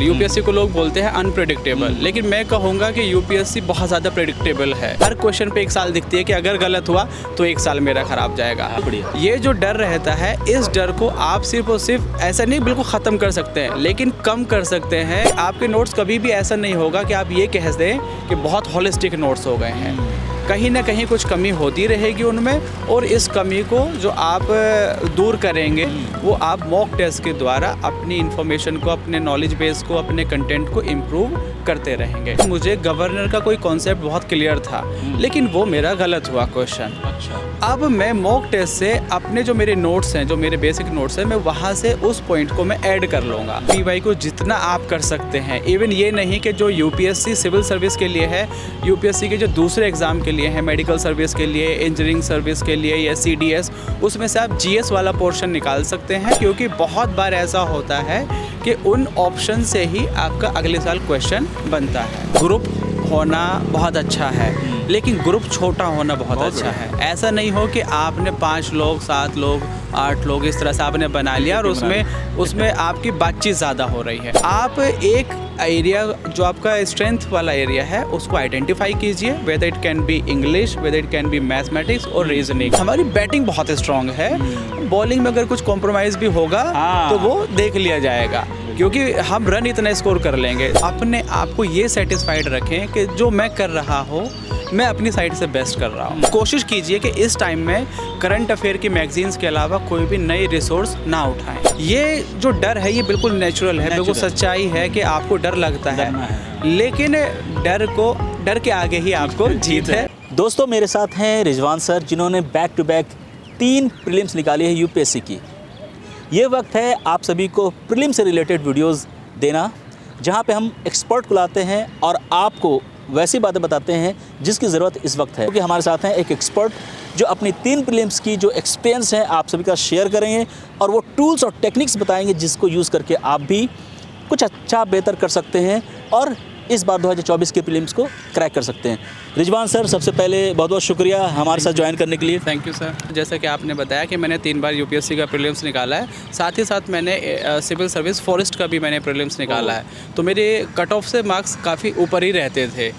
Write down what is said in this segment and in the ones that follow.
UPSC को लोग बोलते हैं अनप्रेडिक्टेबल, लेकिन मैं कहूँगा कि यूपीएससी बहुत ज़्यादा प्रेडिक्टेबल है। हर क्वेश्चन पे 1 साल दिखती है कि अगर गलत हुआ तो 1 साल मेरा खराब जाएगा। ये जो डर रहता है, इस डर को आप सिर्फ और सिर्फ ऐसा नहीं बिल्कुल ख़त्म कर सकते हैं, लेकिन कम कर सकते हैं। आपके नोट्स कभी भी ऐसा नहीं होगा कि आप ये कह दें कि बहुत होलिस्टिक नोट्स हो गए हैं। कहीं ना कहीं कुछ कमी होती रहेगी उनमें, और इस कमी को जो आप दूर करेंगे वो आप मॉक टेस्ट के द्वारा अपनी इन्फॉर्मेशन को, अपने नॉलेज बेस को, अपने कंटेंट को इम्प्रूव करते रहेंगे। मुझे गवर्नर का कोई कॉन्सेप्ट बहुत क्लियर था, लेकिन वो मेरा गलत हुआ क्वेश्चन। अच्छा। अब मैं मॉक टेस्ट से अपने जो मेरे नोट्स हैं, जो मेरे बेसिक नोट्स हैं, मैं वहाँ से उस पॉइंट को मैं ऐड कर लूँगा। पीवाई को जितना आप कर सकते हैं, इवन ये नहीं कि जो यूपीएससी सिविल सर्विस के लिए है, यूपीएससी के जो दूसरे एग्ज़ाम के लिए है, मेडिकल सर्विस के लिए, इंजीनियरिंग सर्विस के लिए या सीडीएस, उसमें से आप जीएस वाला पोर्शन निकाल सकते हैं। क्योंकि बहुत बार ऐसा होता है कि उन ऑप्शन से ही आपका अगले साल क्वेश्चन बनता है। ग्रुप होना बहुत अच्छा है, लेकिन ग्रुप छोटा होना बहुत अच्छा है। ऐसा नहीं हो कि आपने 5 लोग, 7 लोग, 8 लोग इस तरह से आपने बना लिया और उसमें आपकी बातचीत ज़्यादा हो रही है। आप एक एरिया जो आपका स्ट्रेंथ वाला एरिया है उसको आइडेंटिफाई कीजिए, whether it can be English, whether it can be mathematics और रीजनिंग। हमारी बैटिंग बहुत स्ट्रांग है, बॉलिंग में अगर कुछ कॉम्प्रोमाइज़ भी होगा तो वो देख लिया जाएगा, क्योंकि हम रन इतना स्कोर कर लेंगे। अपने आप को ये सेटिस्फाइड रखें कि जो मैं कर रहा हूँ मैं अपनी साइड से बेस्ट कर रहा हूँ। कोशिश कीजिए कि इस टाइम में करंट अफेयर की मैगजीन्स के अलावा कोई भी नई रिसोर्स ना उठाएं। ये जो डर है ये बिल्कुल नेचुरल है, बिल्कुल सच्चाई है कि आपको डर लगता है, लेकिन डर के आगे ही आपको जीत है। दोस्तों, मेरे साथ हैं रिजवान सर, जिन्होंने बैक टू बैक 3 प्रीलिम्स निकाली है यूपीएससी की। ये वक्त है आप सभी को प्रीलिम से रिलेटेड वीडियोस देना, जहां पे हम एक्सपर्ट को लाते हैं और आपको वैसी बातें बताते हैं जिसकी ज़रूरत इस वक्त है। क्योंकि हमारे साथ हैं एक एक्सपर्ट जो अपनी 3 प्रीलिम्स की जो एक्सपीरियंस है आप सभी का शेयर करेंगे और वो टूल्स और टेक्निक्स बताएंगे जिसको यूज़ करके आप भी कुछ अच्छा बेहतर कर सकते हैं और इस बार 2024 के प्रीलिम्स को क्रैक कर सकते हैं। रिजवान सर, सबसे पहले बहुत बहुत शुक्रिया हमारे साथ ज्वाइन करने के लिए। Thank you sir. जैसा कि आपने बताया कि मैंने 3 बार यूपीएससी का प्रीलिम्स निकाला है, साथ ही साथ मैंने सिविल सर्विस फॉरेस्ट का भी मैंने प्रीलिम्स निकाला है, तो मेरे कट ऑफ से मार्क्स काफ़ी ऊपर ही रहते थे।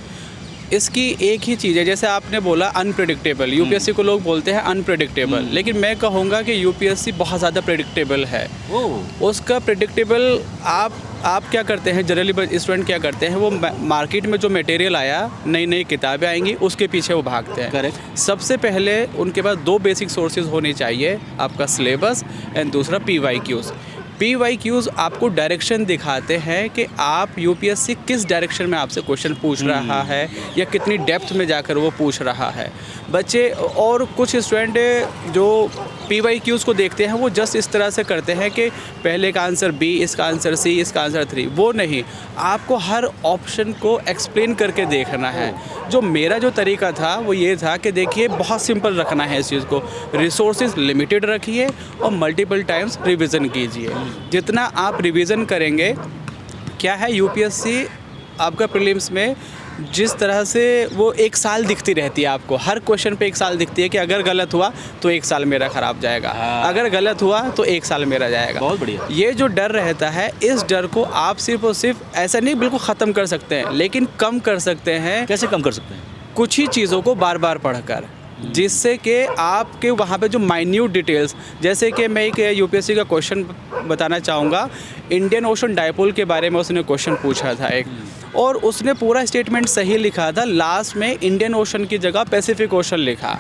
इसकी एक ही चीज़ है, जैसे आपने बोला अनप्रेडिक्टेबल, यूपीएससी को लोग बोलते हैं अनप्रेडिक्टेबल, लेकिन मैं कहूँगा कि यूपीएससी बहुत ज़्यादा प्रेडिक्टेबल है। उसका प्रेडिक्टेबल आप क्या करते हैं, जनरली स्टूडेंट क्या करते हैं, वो मार्केट में जो मटेरियल आया, नई नई किताबें आएंगी, उसके पीछे वो भागते हैं। करेक्ट। सबसे पहले उनके पास 2 बेसिक सोर्सेज होनी चाहिए, आपका सिलेबस एंड दूसरा पीवाईक्यूज़। पीवाईक्यूज़ आपको डायरेक्शन दिखाते हैं कि आप यूपीएससी किस डायरेक्शन में आपसे क्वेश्चन पूछ रहा है या कितनी डेप्थ में जाकर वो पूछ रहा है। बच्चे और कुछ स्टूडेंट जो पीवाईक्यूज़ को देखते हैं वो जस्ट इस तरह से करते हैं कि पहले का आंसर बी, इसका आंसर सी, इसका आंसर 3। वो नहीं, आपको हर ऑप्शन को एक्सप्लेन करके देखना है। जो मेरा जो तरीका था वो ये था कि देखिए बहुत सिंपल रखना है इस चीज़ को, रिसोर्सेज लिमिटेड रखिए और मल्टीपल टाइम्स रिवीजन कीजिए। जितना आप रिवीजन करेंगे, क्या है यूपीएससी आपका प्रीलिम्स में जिस तरह से वो 1 साल दिखती रहती है, आपको हर क्वेश्चन पे 1 साल दिखती है कि अगर गलत हुआ तो 1 साल मेरा ख़राब जाएगा, अगर गलत हुआ तो 1 साल मेरा जाएगा। बहुत बढ़िया। ये जो डर रहता है, इस डर को आप सिर्फ और सिर्फ ऐसा नहीं बिल्कुल ख़त्म कर सकते हैं, लेकिन कम कर सकते हैं। कैसे कम कर सकते हैं? कुछ ही चीज़ों को बार बार पढ़कर, जिससे कि आपके वहाँ पे जो माइन्यूट डिटेल्स, जैसे कि मैं एक यूपीएससी का क्वेश्चन बताना चाहूँगा, इंडियन ओशन डायपोल के बारे में उसने क्वेश्चन पूछा था एक, और उसने पूरा स्टेटमेंट सही लिखा था, लास्ट में इंडियन ओशन की जगह पैसिफिक ओशन लिखा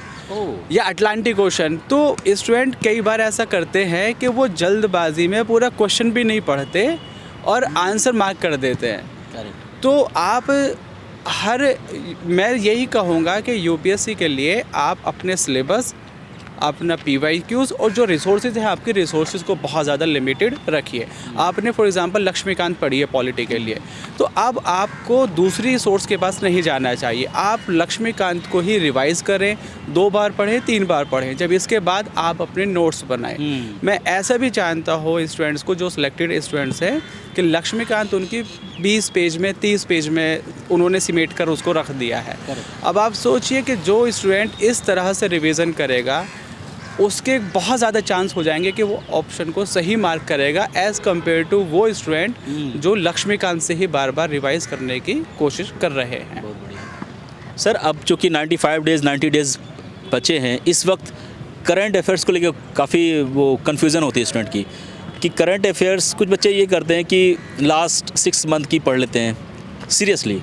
या अटलांटिक ओशन। तो स्टूडेंट कई बार ऐसा करते हैं कि वो जल्दबाजी में पूरा क्वेश्चन भी नहीं पढ़ते और आंसर मार्क कर देते हैं। तो मैं यही कहूँगा कि यूपीएससी के लिए आप अपने सिलेबस, अपना पीवाईक्यूज़ और जो रिसोर्सेज है आपके रिसोर्सेज को बहुत ज़्यादा लिमिटेड रखिए। आपने फॉर एग्जांपल लक्ष्मीकांत पढ़ी है पॉलिटी के लिए, तो अब आपको दूसरी सोर्स के पास नहीं जाना चाहिए, आप लक्ष्मीकांत को ही रिवाइज़ करें, 2 बार पढ़ें, 3 बार पढ़ें, जब इसके बाद आप अपने नोट्स बनाएं। मैं ऐसा भी जानता हूँ स्टूडेंट्स को, जो सिलेक्टेड स्टूडेंट्स हैं, कि लक्ष्मीकांत उनकी 20 पेज में, 30 पेज में उन्होंने सिमेट कर उसको रख दिया है। अब आप सोचिए कि जो स्टूडेंट इस तरह से रिवीजन करेगा, उसके बहुत ज़्यादा चांस हो जाएंगे कि वो ऑप्शन को सही मार्क करेगा एज़ कम्पेयर टू वो स्टूडेंट जो लक्ष्मीकांत से ही बार बार रिवाइज करने की कोशिश कर रहे हैं। बहुत बढ़िया सर। अब चूँकि 90 डेज़ बचे हैं, इस वक्त करंट अफेयर्स को लेकर काफ़ी वो कन्फ्यूज़न होती है स्टूडेंट की कि करंट अफेयर्स कुछ बच्चे ये करते हैं कि लास्ट 6 मंथ की पढ़ लेते हैं सीरियसली,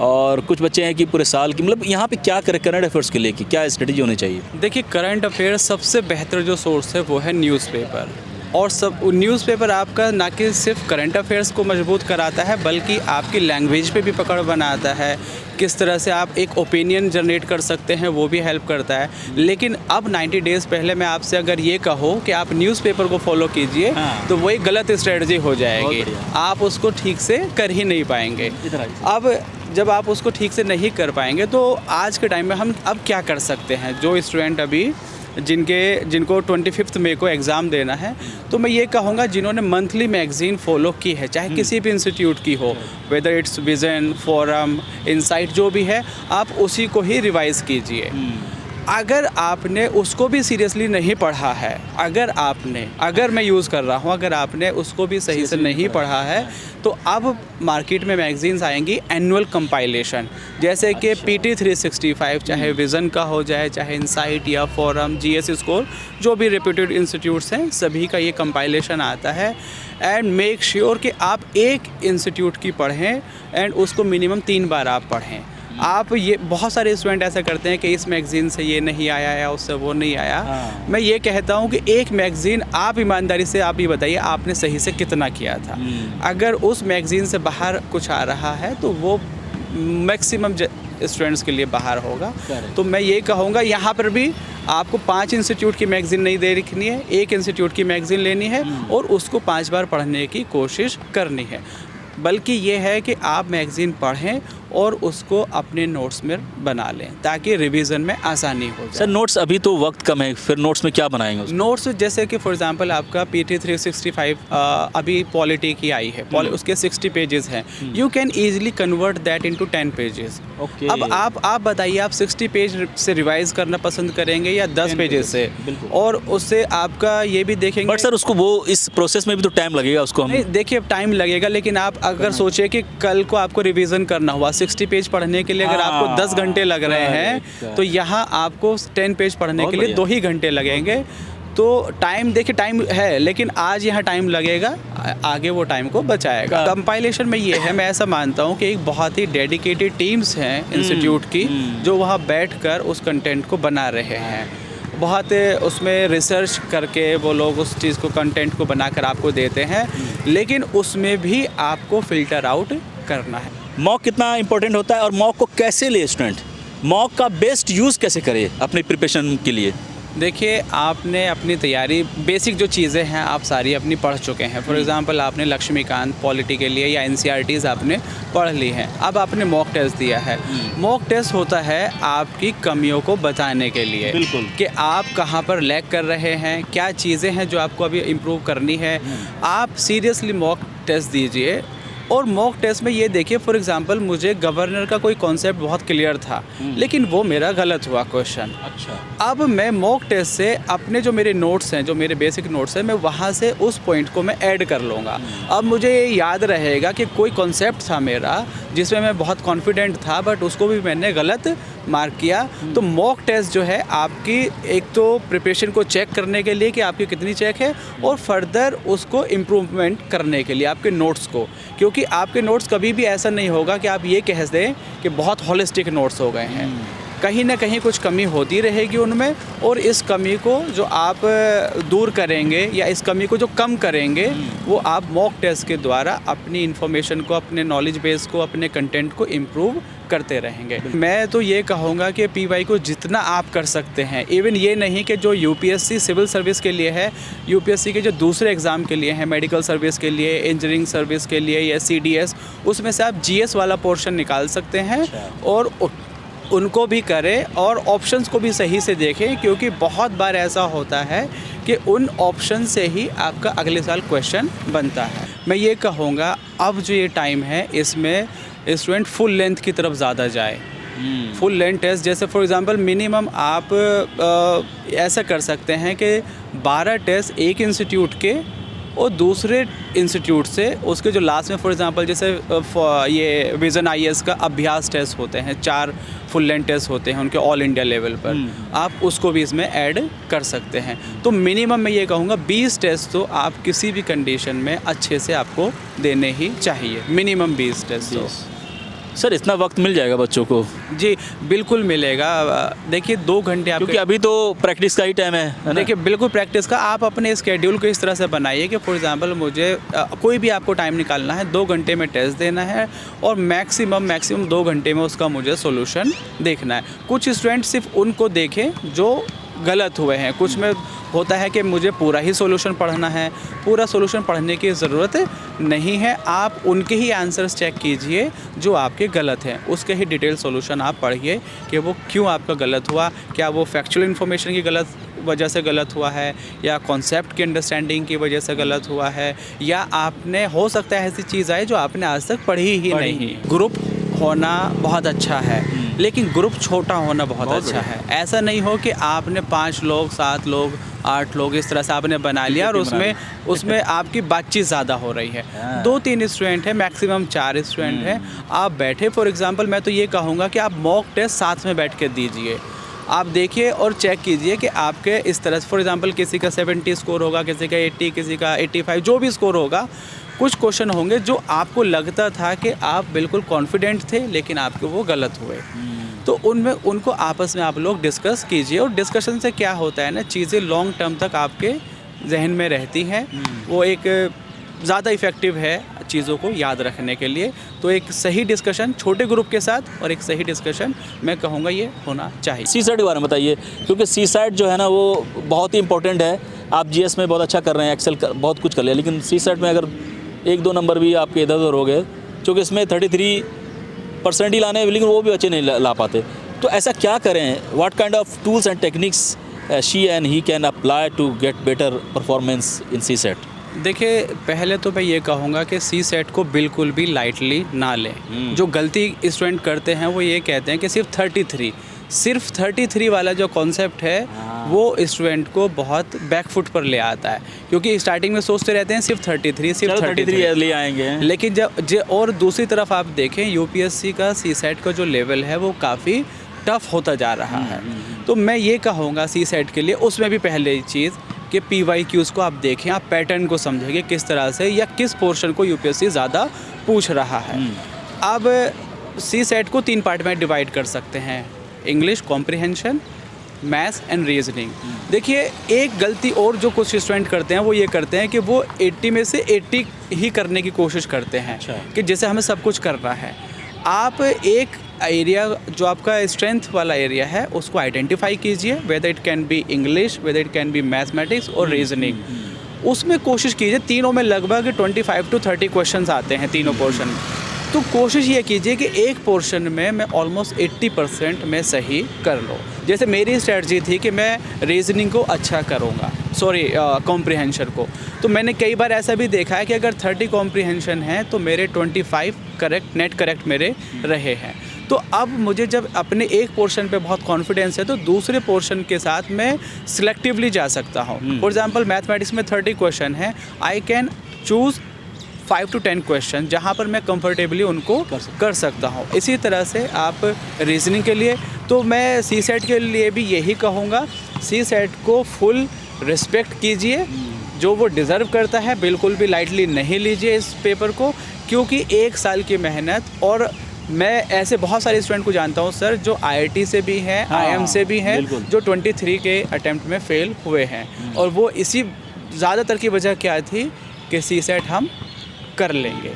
और कुछ बच्चे हैं कि पूरे साल की, मतलब यहाँ पे क्या करें करंट अफेयर्स के लिए कि क्या स्ट्रेटजी होनी चाहिए? देखिए, करंट अफेयर्स सबसे बेहतर जो सोर्स है वो है न्यूज़पेपर। और सब न्यूज़पेपर आपका ना कि सिर्फ करंट अफेयर्स को मजबूत कराता है बल्कि आपकी लैंग्वेज पे भी पकड़ बनाता है, किस तरह से आप एक ओपिनियन जनरेट कर सकते हैं वो भी हेल्प करता है। लेकिन अब 90 डेज़ पहले मैं आपसे अगर ये कहो कि आप न्यूज़पेपर को फॉलो कीजिए तो वही गलत स्ट्रेटजी हो जाएगी, आप उसको ठीक से कर ही नहीं पाएंगे। अब जब आप उसको ठीक से नहीं कर पाएंगे तो आज के टाइम में हम अब क्या कर सकते हैं? जो स्टूडेंट अभी जिनको 25 मई को एग्ज़ाम देना है, तो मैं ये कहूँगा जिन्होंने मंथली मैगज़ीन फॉलो की है, चाहे किसी भी इंस्टीट्यूट की हो, whether it's vision, forum, insight, जो भी है, आप उसी को ही रिवाइज़ कीजिए। अगर आपने उसको भी सीरियसली नहीं पढ़ा है, अगर मैं यूज़ कर रहा हूँ, अगर आपने उसको भी सही से नहीं पढ़ा है, तो अब मार्केट में मैगज़ीन्स आएंगी एनुअल कंपाइलेशन, जैसे कि PT 365, चाहे विज़न का हो जाए, चाहे इनसाइट या फोरम, GS स्कोर, जो भी रेप्यूटेड इंस्टीट्यूट्स हैं, सभी का ये कंपाइलेशन आता है। एंड मेक श्योर कि आप एक इंस्टीट्यूट की पढ़ें एंड उसको मिनिमम 3 बार आप पढ़ें। आप ये बहुत सारे स्टूडेंट ऐसा करते हैं कि इस मैगज़ीन से ये नहीं आया या उससे वो नहीं आया। मैं ये कहता हूँ कि एक मैगज़ीन, आप ईमानदारी से आप ये बताइए आपने सही से कितना किया था। अगर उस मैगज़ीन से बाहर कुछ आ रहा है तो वो मैक्सिमम स्टूडेंट्स के लिए बाहर होगा। तो मैं ये कहूँगा यहाँ पर भी आपको 5 इंस्टीट्यूट की मैगज़ीन नहीं दे रखनी है, एक इंस्टीट्यूट की मैगज़ीन लेनी है और उसको 5 बार पढ़ने की कोशिश करनी है। बल्कि ये है कि आप मैगज़ीन पढ़ें और उसको अपने नोट्स में बना लें ताकि रिवीजन में आसानी हो जाए। सर नोट्स अभी तो वक्त कम है, फिर नोट्स में क्या बनाएंगे उसको? नोट्स जैसे कि फॉर एग्जांपल आपका PT 365 अभी पॉलिटी की आई है, उसके 60 पेजेस हैं, you can easily convert that into 10 pages. अब आप बताइए आप 60 पेज से रिवाइज करना पसंद करेंगे या 10 पेजेस से? और उससे आपका ये भी देखेंगे। बट सर उसको वो इस प्रोसेस में भी तो टाइम लगेगा उसको। हम देखिए टाइम लगेगा, लेकिन आप अगर सोचिए कि कल को आपको रिवीजन करना हुआ 60 पेज पढ़ने के लिए अगर आपको 10 घंटे लग रहे हैं तो यहाँ आपको 10 पेज पढ़ने के लिए 2 ही घंटे लगेंगे। तो टाइम, देखिए टाइम है, लेकिन आज यहाँ टाइम लगेगा, आगे वो टाइम को बचाएगा। कंपाइलेशन में ये है, मैं ऐसा मानता हूँ कि एक बहुत ही डेडिकेटेड टीम्स हैं इंस्टीट्यूट की जो वहाँ बैठकर उस कंटेंट को बना रहे हैं। बहुत उसमें रिसर्च करके वो लोग उस चीज़ को, कंटेंट को बनाकर आपको देते हैं, लेकिन उसमें भी आपको फ़िल्टर आउट करना है। मॉक कितना इंपॉर्टेंट होता है और मॉक को कैसे ले स्टूडेंट, मॉक का बेस्ट यूज़ कैसे करे अपने प्रिपरेशन के लिए? देखिए, आपने अपनी तैयारी, बेसिक जो चीज़ें हैं आप सारी अपनी पढ़ चुके हैं। फॉर एग्जांपल आपने लक्ष्मीकांत पॉलिटी के लिए या NCERTs आपने पढ़ ली हैं, अब आपने मॉक टेस्ट दिया है। मॉक टेस्ट होता है आपकी कमियों को बताने के लिए कि आप कहाँ पर लैग कर रहे हैं, क्या चीज़ें हैं जो आपको अभी इम्प्रूव करनी है। आप सीरियसली मॉक टेस्ट दीजिए। और मॉक टेस्ट में ये देखिए, फॉर एग्जांपल मुझे गवर्नर का कोई कॉन्सेप्ट बहुत क्लियर था, लेकिन वो मेरा गलत हुआ क्वेश्चन। अच्छा, अब मैं मॉक टेस्ट से अपने जो मेरे नोट्स हैं, जो मेरे बेसिक नोट्स हैं, मैं वहाँ से उस पॉइंट को मैं ऐड कर लूँगा। अब मुझे ये याद रहेगा कि कोई कॉन्सेप्ट था मेरा जिसमें मैं बहुत कॉन्फिडेंट था, बट उसको भी मैंने गलत मार्क किया। तो मॉक टेस्ट जो है आपकी एक तो प्रिपरेशन को चेक करने के लिए कि आपकी कितनी चेक है, और फर्दर उसको इम्प्रूवमेंट करने के लिए आपके नोट्स को, क्योंकि आपके नोट्स कभी भी ऐसा नहीं होगा कि आप ये कह दें कि बहुत होलिस्टिक नोट्स हो गए हैं। कहीं ना कहीं कुछ कमी होती रहेगी उनमें, और इस कमी को जो आप दूर करेंगे या इस कमी को जो कम करेंगे, वो आप मॉक टेस्ट के द्वारा अपनी इन्फॉर्मेशन को, अपने नॉलेज बेस को, अपने कंटेंट को इम्प्रूव करते रहेंगे। मैं तो ये कहूँगा कि PY को जितना आप कर सकते हैं, इवन ये नहीं कि जो UPSC सिविल सर्विस के लिए है, UPSC के जो दूसरे एग्ज़ाम के लिए हैं, मेडिकल सर्विस के लिए, इंजीनियरिंग सर्विस के लिए या CDS, उसमें से आप GS वाला पोर्शन निकाल सकते हैं और उनको भी करें और ऑप्शंस को भी सही से देखें, क्योंकि बहुत बार ऐसा होता है कि उन ऑप्शन से ही आपका अगले साल क्वेश्चन बनता है। मैं ये कहूँगा अब जो ये टाइम है इसमें स्टूडेंट फुल लेंथ की तरफ ज़्यादा जाए, फुल लेंथ टेस्ट, जैसे फॉर एग्जांपल मिनिमम आप ऐसा कर सकते हैं कि 12 टेस्ट एक इंस्टीट्यूट के और दूसरे इंस्टीट्यूट से उसके जो लास्ट में फॉर एग्जांपल जैसे ये विज़न IAS का अभ्यास टेस्ट होते हैं, 4 फुल लेंथ टेस्ट होते हैं उनके ऑल इंडिया लेवल पर, आप उसको भी इसमें ऐड कर सकते हैं। तो मिनिमम मैं ये कहूँगा 20 टेस्ट तो आप किसी भी कंडीशन में अच्छे से आपको देने ही चाहिए, मिनिमम 20 टेस्ट। तो सर इतना वक्त मिल जाएगा बच्चों को? जी बिल्कुल मिलेगा। देखिए 2 घंटे आप, क्योंकि अभी तो प्रैक्टिस का ही टाइम है ना? देखिए बिल्कुल प्रैक्टिस का आप अपने स्केड्यूल को इस तरह से बनाइए कि फॉर एग्जांपल मुझे कोई भी आपको टाइम निकालना है, 2 घंटे में टेस्ट देना है और मैक्सिमम 2 घंटे में उसका मुझे सोल्यूशन देखना है। कुछ स्टूडेंट सिर्फ उनको देखें जो गलत हुए हैं, कुछ में होता है कि मुझे पूरा ही सॉल्यूशन पढ़ना है, पूरा सॉल्यूशन पढ़ने की ज़रूरत नहीं है। आप उनके ही आंसर्स चेक कीजिए जो आपके गलत हैं, उसके ही डिटेल सॉल्यूशन आप पढ़िए कि वो क्यों आपका गलत हुआ, क्या वो फैक्चुअल इन्फॉर्मेशन की गलत वजह से गलत हुआ है या कॉन्सेप्ट की अंडरस्टैंडिंग की वजह से गलत हुआ है, या आपने हो सकता है ऐसी चीज़ आए जो आपने आज तक पढ़ी ही नहीं। ग्रुप होना बहुत अच्छा है, लेकिन ग्रुप छोटा होना बहुत अच्छा है। ऐसा नहीं हो कि आपने 5 लोग 7 लोग 8 लोग इस तरह से आपने बना लिया और उसमें आपकी बातचीत ज़्यादा हो रही है। 2-3 स्टूडेंट है, मैक्सिमम 4 स्टूडेंट हैं, आप बैठे फॉर एग्जांपल मैं तो ये कहूँगा कि आप मॉक टेस्ट साथ में बैठ के दीजिए, आप देखिए और चेक कीजिए कि आपके इस तरह से फॉर एग्जांपल किसी का 70 स्कोर होगा, किसी का 80, किसी का 85, जो भी स्कोर होगा, कुछ क्वेश्चन होंगे जो आपको लगता था कि आप बिल्कुल कॉन्फिडेंट थे लेकिन आपके वो गलत हुए, तो उनको आपस में आप लोग डिस्कस कीजिए। और डिस्कशन से क्या होता है ना, चीज़ें लॉन्ग टर्म तक आपके जहन में रहती हैं, वो एक ज़्यादा इफ़ेक्टिव है चीज़ों को याद रखने के लिए। तो एक सही डिस्कशन छोटे ग्रुप के साथ और एक सही डिस्कशन मैं कहूँगा ये होना चाहिए। CSAT के बारे में बताइए, क्योंकि CSAT जो है ना वो बहुत ही इंपॉर्टेंट है। आप GS में बहुत अच्छा कर रहे हैं, एक्सेल बहुत कुछ कर लिया, लेकिन CSAT में अगर 1-2 नंबर भी आपके इधर उधर हो गए, क्योंकि इसमें 33% ही लाने हैं, लेकिन वो भी बच्चे नहीं ला पाते, तो ऐसा क्या करें? What kind of tools and techniques she and he can apply to get better performance in CSAT? देखिए पहले तो मैं ये कहूँगा कि CSAT को बिल्कुल भी लाइटली ना लें। जो गलती स्टूडेंट करते हैं वो ये कहते हैं कि सिर्फ 33 वाला जो कॉन्सेप्ट है वो स्टूडेंट को बहुत बैकफुट पर ले आता है, क्योंकि स्टार्टिंग में सोचते रहते हैं सिर्फ 33 ले आएंगे, लेकिन जब और दूसरी तरफ आप देखें UPSC का CSAT का जो लेवल है वो काफ़ी टफ होता जा रहा है। तो मैं ये कहूँगा CSAT के लिए उसमें भी पहले चीज़ कि PYQs को आप देखें, आप पैटर्न को समझेंगे किस तरह से या किस पोर्शन को UPSC ज़्यादा पूछ रहा है। अब CSAT को 3 पार्ट में डिवाइड कर सकते हैं, English, comprehension, maths and reasoning. देखिए एक गलती और जो कुछ स्टूडेंट करते हैं वो ये करते हैं कि वो 80 में से 80 ही करने की कोशिश करते हैं। अच्छा। कि जैसे हमें सब कुछ करना है। आप एक एरिया जो आपका स्ट्रेंथ वाला एरिया है उसको आइडेंटिफाई कीजिए, whether it can be English, whether it can be mathematics और रीजनिंग। उसमें कोशिश कीजिए, तीनों में लगभग 25 to 30 क्वेश्चन आते हैं तीनों पोर्शन में। तो कोशिश ये कीजिए कि एक पोर्शन में मैं ऑलमोस्ट 80% में सही कर लो। जैसे मेरी स्ट्रेटजी थी कि मैं रीजनिंग को अच्छा करूँगा, कॉम्प्रिहेंशन को। तो मैंने कई बार ऐसा भी देखा है कि अगर 30 कॉम्प्रिहेंशन है तो मेरे 25 नेट करेक्ट मेरे रहे हैं। तो अब मुझे जब अपने एक पोर्शन पे बहुत कॉन्फिडेंस है तो दूसरे पोर्शन के साथ मैं सिलेक्टिवली जा सकता हूँ। फॉर एग्जांपल मैथमेटिक्स में 30 क्वेश्चन है, I can choose 5 to 10 question जहाँ पर मैं कंफर्टेबली उनको कर सकता हूँ। इसी तरह से आप रीजनिंग के लिए तो मैं CSAT के लिए भी यही कहूँगा, CSAT को फुल रिस्पेक्ट कीजिए, जो वो डिज़र्व करता है बिल्कुल भी लाइटली नहीं लीजिए इस पेपर को, क्योंकि 1 साल की मेहनत। और मैं ऐसे बहुत सारे स्टूडेंट को जानता हूँ सर जो IIT से भी हैं, IIM से भी हैं, जो 23 के अटेम्प्ट में फ़ेल हुए हैं। और वो इसी ज़्यादातर की वजह क्या थी कि CSAT हम कर लेंगे,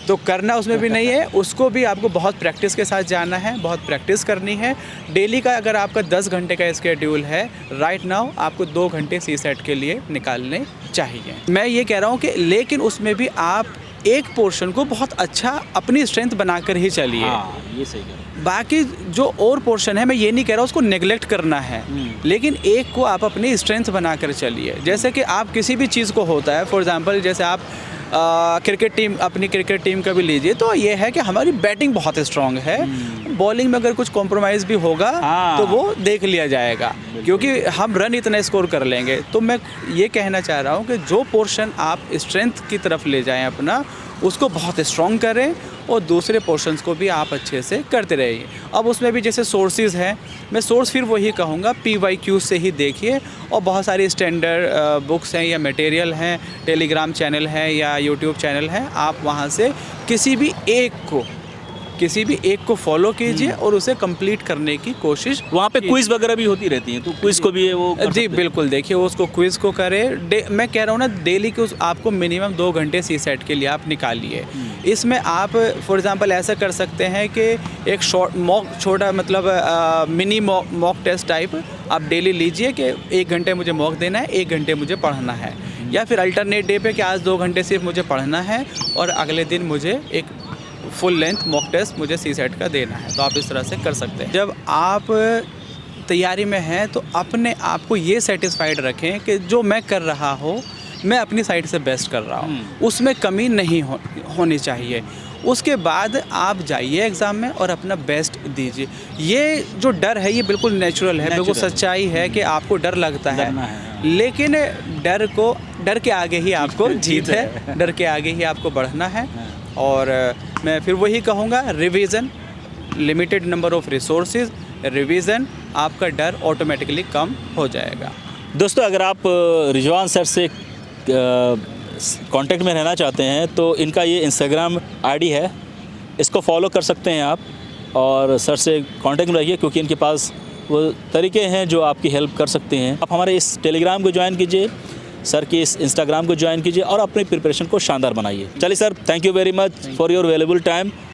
तो करना उसमें भी नहीं है, उसको भी आपको बहुत प्रैक्टिस के साथ जाना है, बहुत प्रैक्टिस करनी है। डेली का अगर आपका 10 घंटे का स्केड्यूल है, राइट नाउ आपको 2 घंटे CSAT के लिए निकालने चाहिए। मैं ये कह रहा हूँ कि लेकिन उसमें भी आप एक पोर्शन को बहुत अच्छा अपनी स्ट्रेंथ बनाकर ही चलिए। ये सही है। बाकी जो और पोर्शन है मैं ये नहीं कह रहा उसको नेगलेक्ट करना है, लेकिन एक को आप अपनी स्ट्रेंथ बनाकर चलिए। जैसे कि आप किसी भी चीज़ को होता है, फॉर एग्जांपल जैसे आप क्रिकेट टीम, अपनी क्रिकेट टीम का भी लीजिए, तो ये है कि हमारी बैटिंग बहुत स्ट्रांग है। बॉलिंग में अगर कुछ कॉम्प्रोमाइज़ भी होगा हाँ। तो वो देख लिया जाएगा, क्योंकि हम रन इतना स्कोर कर लेंगे। तो मैं ये कहना चाह रहा हूँ कि जो पोर्शन आप स्ट्रेंथ की तरफ ले जाएं अपना, उसको बहुत स्ट्रॉन्ग करें और दूसरे पोर्शंस को भी आप अच्छे से करते रहिए। अब उसमें भी जैसे सोर्सेज हैं, मैं सोर्स फिर वही कहूँगा, PYQ से ही देखिए, और बहुत सारी स्टैंडर्ड बुक्स हैं या मटेरियल हैं, टेलीग्राम चैनल है या यूट्यूब चैनल है, आप वहाँ से किसी भी एक को फॉलो कीजिए और उसे कंप्लीट करने की कोशिश। वहाँ पे क्विज़ वगैरह भी होती रहती हैं, तो क्विज़ को भी वो कर जी सकते हैं। बिल्कुल, देखिए उसको क्विज़ को करें। मैं कह रहा हूँ ना, डेली के आपको मिनिमम 2 घंटे CSAT के लिए आप निकालिए। इसमें आप फॉर एग्जांपल ऐसा कर सकते हैं कि एक छोटा मतलब मिनी मॉक टेस्ट टाइप आप डेली लीजिए कि 1 घंटे मुझे मॉक देना है, 1 घंटे मुझे पढ़ना है, या फिर अल्टरनेट डे पे कि आज 2 घंटे सिर्फ मुझे पढ़ना है और अगले दिन मुझे एक फुल लेंथ मॉक टेस्ट मुझे CSAT का देना है। तो आप इस तरह से कर सकते हैं। जब आप तैयारी में हैं तो अपने आप को ये सेटिस्फाइड रखें कि जो मैं कर रहा हूँ, मैं अपनी साइड से बेस्ट कर रहा हूँ, उसमें कमी नहीं होनी चाहिए। उसके बाद आप जाइए एग्ज़ाम में और अपना बेस्ट दीजिए। ये जो डर है ये बिल्कुल नेचुरल है, बिल्कुल सच्चाई है कि आपको डर लगता है, लेकिन डर के आगे ही आपको जीत है, डर के आगे ही आपको बढ़ना है। और मैं फिर वही कहूँगा, revision, limited number of resources, revision, आपका डर ऑटोमेटिकली कम हो जाएगा। दोस्तों, अगर आप रिजवान सर से कांटेक्ट में रहना चाहते हैं तो इनका ये इंस्टाग्राम आईडी है, इसको फॉलो कर सकते हैं आप और सर से कांटेक्ट में रहिए, क्योंकि इनके पास वो तरीके हैं जो आपकी हेल्प कर सकते हैं। आप हमारे इस टेलीग्राम को ज्वाइन कीजिए, सर की इस इंस्टाग्राम को ज्वाइन कीजिए और अपनी प्रिपरेशन को शानदार बनाइए। चलिए sir, thank you very much for your valuable time.